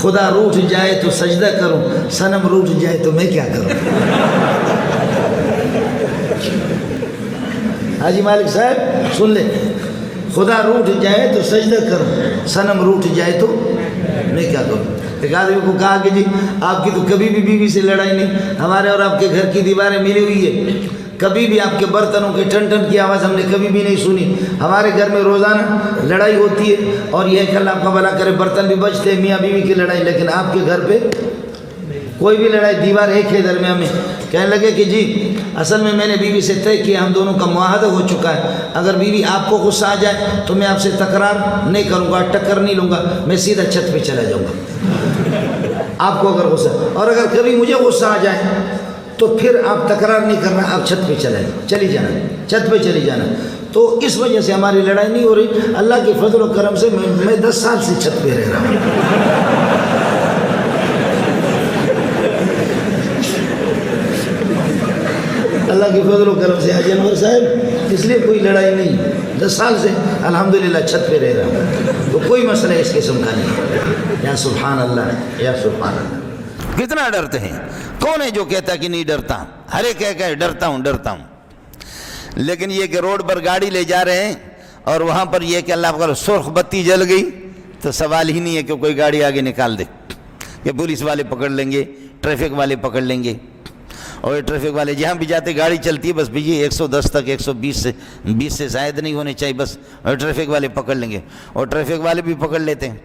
خدا روٹھ جائے تو سجدہ کروں، صنم روٹھ جائے تو میں کیا کروں؟ حاجی مالک صاحب سن لے، خدا روٹھ جائے تو سجدہ کروں، صنم روٹھ جائے تو میں کیا کروں؟ ایک آدمی کو کہا کہ جی آپ کی تو کبھی بھی بیوی سے لڑائی نہیں، ہمارے اور آپ کے گھر کی دیواریں ملی ہوئی ہے، کبھی بھی آپ کے برتنوں کے ٹن ٹن کی آواز ہم نے کبھی بھی نہیں سنی، ہمارے گھر میں روزانہ لڑائی ہوتی ہے، اور یہ کہ اللہ آپ کا بھلا کرے برتن بھی بچتے ہیں، میاں بیوی کی لڑائی، لیکن آپ کے گھر پہ کوئی بھی لڑائی، دیوار ایک ہے درمیان میں۔ کہنے لگے کہ جی اصل میں نے بیوی سے طے کیا، ہم دونوں کا معاہدہ ہو چکا ہے، اگر بیوی آپ کو غصہ آ جائے تو میں آپ سے تکرار نہیں کروں گا، ٹکر نہیں لوں گا، میں سیدھا چھت پہ چلا جاؤں گا آپ کو اگر غصہ، اور اگر کبھی مجھے غصہ آ جائے تو پھر آپ تکرار نہیں کرنا، آپ چھت پہ چلی جانا، چھت پہ چلی جانا۔ تو اس وجہ سے ہماری لڑائی نہیں ہو رہی، اللہ کے فضل و کرم سے میں 10 سال سے چھت پہ رہ رہا ہوں۔ اللہ کے فضل و کرم سے حاجی انور صاحب اس لیے کوئی لڑائی نہیں، 10 سال سے الحمدللہ چھت پہ رہ رہا ہوں، تو کوئی مسئلہ اس قسم کا نہیں۔ یا سبحان اللہ، یا سبحان اللہ۔ کتنا ڈرتے ہیں؟ کون ہے جو کہتا کہ نہیں ڈرتا؟ ہر ایک کہے ڈرتا ہوں ڈرتا ہوں، لیکن یہ کہ روڈ پر گاڑی لے جا رہے ہیں اور وہاں پر یہ کہ اللہ کا سرخ بتی جل گئی تو سوال ہی نہیں ہے کہ کوئی گاڑی آگے نکال دے، کہ پولیس والے پکڑ لیں گے، ٹریفک والے پکڑ لیں گے، اور یہ ٹریفک والے جہاں بھی جاتے گاڑی چلتی ہے بس بھیجیے 110 تک، 120 سے زائد نہیں ہونے چاہیے بس، اور ٹریفک والے پکڑ لیں گے، اور ٹریفک والے بھی پکڑ لیتے ہیں۔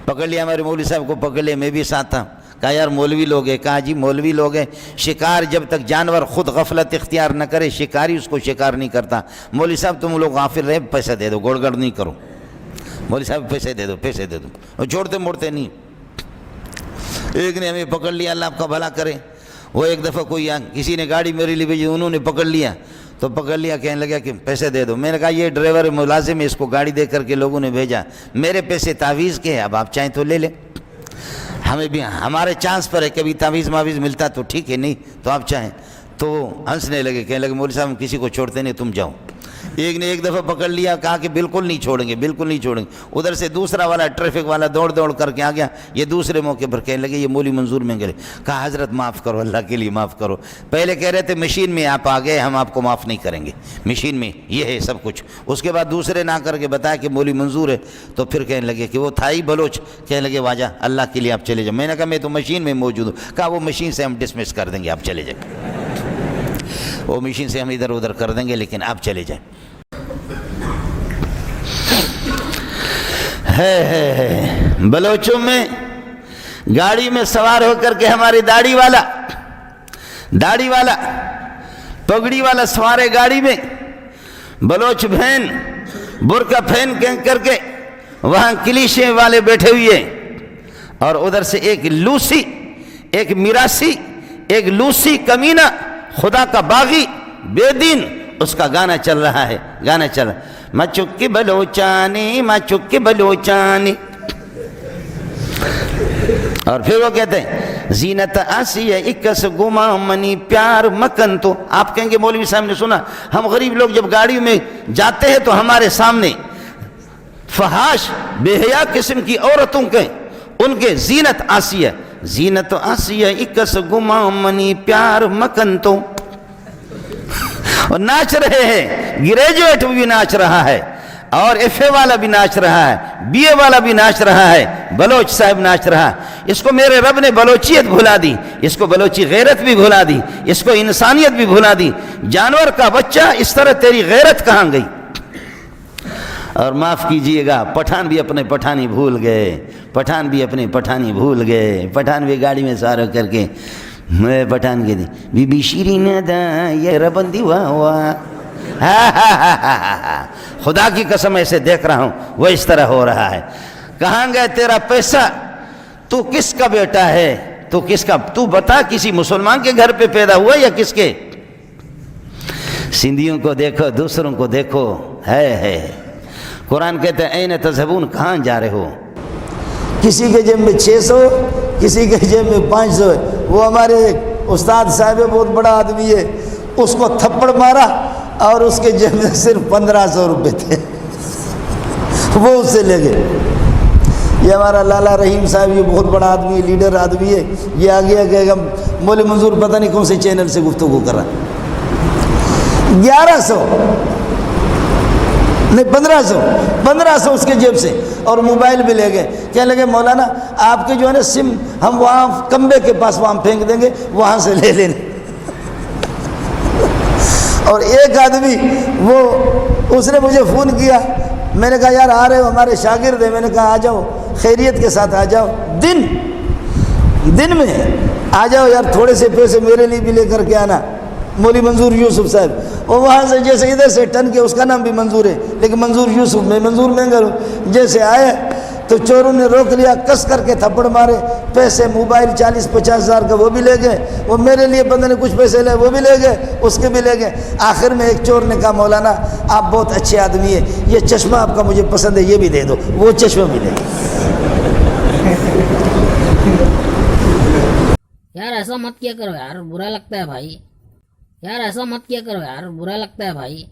پکڑ لیا، ہمارے مولوی صاحب کو پکڑ لیا، میں بھی ساتھ تھا، کہا یار مولوی لوگ ہیں، کہا جی مولوی لوگ ہیں، شکار جب تک جانور خود غفلت اختیار نہ کرے شکاری اس کو شکار نہیں کرتا۔ مولوی صاحب تم لوگ غافل رہے، پیسہ دے دو، گڑ گڑ نہیں کرو، مولوی صاحب پیسے دے دو، پیسے دے دو، اور چھوڑتے موڑتے نہیں۔ ایک نے ہمیں پکڑ لیا، اللہ آپ کا بھلا کرے، وہ ایک دفعہ کوئی کسی نے گاڑی میرے لیے بھیجی، انہوں نے پکڑ لیا تو پکڑ لیا، کہنے لگا کہ پیسے دے دو۔ میں نے کہا یہ ڈرائیور ملازم ہے، اس کو گاڑی دے کر کے لوگوں نے بھیجا، میرے پیسے تعویذ کے ہیں، اب آپ چاہیں تو لے لیں، ہمیں بھی ہمارے چانس پر ہے، کبھی تعویذ معویذ ملتا تو ٹھیک ہے، نہیں تو آپ چاہیں۔ تو ہنسنے لگے، کہنے لگے مولوی صاحب ہم کسی کو چھوڑتے نہیں، تم جاؤ۔ ایک نے ایک دفعہ پکڑ لیا، کہا کہ بالکل نہیں چھوڑیں گے، بالکل نہیں چھوڑیں گے۔ ادھر سے دوسرا والا ٹریفک والا دوڑ دوڑ کر کے آ گیا، یہ دوسرے موقع پر کہنے لگے یہ مولوی منظور میں گئے، کہا حضرت معاف کرو، اللہ کے لیے معاف کرو، پہلے کہہ رہے تھے مشین میں آپ آ گئے، ہم آپ کو معاف نہیں کریں گے، مشین میں یہ ہے سب کچھ۔ اس کے بعد دوسرے نہ کر کے بتایا کہ مولوی منظور ہے، تو پھر کہنے لگے کہ وہ تھا ہی بلوچ، کہنے لگے واجہ اللہ کے لیے آپ چلے جائیں۔ میں نے کہا میں تو مشین میں موجود ہوں، کہا وہ مشین سے ہم ڈسمس کر دیں گے، آپ چلے جائیں، وہ مشین سے ہم ادھر ادھر کر دیں گے، لیکن آپ چلے جائیں۔ بلوچوں میں گاڑی میں سوار ہو کر کے ہمارے داڑھی والا پگڑی والا سوارے گاڑی میں، بلوچ بہن برقع پہن کر کے وہاں کلیشے والے بیٹھے ہوئے، اور ادھر سے ایک لوسی، ایک میراسی، ایک لوسی کمینہ، خدا کا باغی، بے دین، اس کا گانا چل رہا ہے، گانا چل رہا ہے، مچکی بلوچانی مچکی بلوچانی، اور پھر وہ کہتے ہیں زینت آسی ہے اکس گما منی پیار مکن تو۔ آپ کہیں گے مولوی صاحب نے سنا، ہم غریب لوگ جب گاڑی میں جاتے ہیں تو ہمارے سامنے فحاش بے حیا قسم کی عورتوں کے ان کے زینت آسی ہے، زینت آسی ہے اکس گما منی پیار مکن تو، اور ناچ رہے ہیں، گریجویٹ بھی ناچ رہا ہے، اور ایف اے والا بھی ناچ رہا ہے، بی اے والا بھی ناچ رہا ہے، بلوچ صاحب ناچ رہا ہے۔ اس کو میرے رب نے بلوچیت بھلا دی، اس کو بلوچی غیرت بھی بھلا دی، اس کو انسانیت بھی بھلا دی۔ جانور کا بچہ اس طرح تیری غیرت کہاں گئی؟ اور معاف کیجئے گا، پٹھان بھی اپنے پٹھانی بھول گئے، پٹھان بھی اپنے پٹھانی بھول گئے، پٹھان بھی گاڑی میں سوار کر کے میں پٹھان کے دی بی بی شیرین دا یہ ربندی واہ خدا کی قسم ایسے دیکھ رہا ہوں، وہ اس طرح ہو رہا ہے۔ کہاں گئے تیرا پیسہ؟ تو کس کا بیٹا ہے؟ تو کس کا؟ تو بتا، کسی مسلمان کے گھر پہ پیدا ہوا یا کس کے؟ سندھیوں کو دیکھو، دوسروں کو دیکھو، ہے قرآن کہتے ہیں این تذہبون، کہاں جا رہے ہو؟ کسی کے جیب میں 600، کسی کے جیب میں 500 ہے۔ وہ ہمارے استاد صاحب بہت بڑا آدمی ہے، اس کو تھپڑ مارا اور اس کے جیب میں صرف 1500 روپے تھے، وہ اس سے لے گئے۔ یہ ہمارا لالا رحیم صاحب یہ بہت بڑا آدمی ہے, لیڈر آدمی ہے, یہ آ گیا کہ مولوی منظور پتہ نہیں کون سے چینل سے گفتگو کر رہا. 1100 نہیں 1500 اس کے جیب سے, اور موبائل بھی لے گئے. کہنے لگے مولانا آپ کے جو ہے نا سم ہم وہاں کمبے کے پاس وہاں پھینک دیں گے, وہاں سے لے لینا. اور ایک آدمی وہ اس نے مجھے فون کیا, میں نے کہا یار آ رہے ہو, ہمارے شاگرد ہیں, میں نے کہا آ جاؤ, خیریت کے ساتھ آ جاؤ, دن میں آ جاؤ یار, تھوڑے سے پیسے میرے لیے بھی لے کر کے آنا. مولوی منظور یوسف صاحب, اور وہاں سے جیسے ادھر سے ٹن کے, اس کا نام بھی منظور ہے لیکن منظور یوسف, میں منظور مہنگا ہوں, جیسے آئے تو چوروں نے روک لیا, کس کر کے تھپڑ مارے, پیسے موبائل 40-50 ہزار کا وہ بھی لے گئے, وہ میرے لیے بندے نے کچھ پیسے لے وہ بھی لے گئے, اس کے بھی لے گئے. آخر میں ایک چور نے کہا مولانا آپ بہت اچھے آدمی ہیں, یہ چشمہ آپ کا مجھے پسند ہے, یہ بھی دے دو. وہ چشمہ بھی لے گئے. یار ایسا مت کیا کرو یار, برا لگتا ہے بھائی. یار ایسا مت کیا کرو یار, برا لگتا ہے بھائی.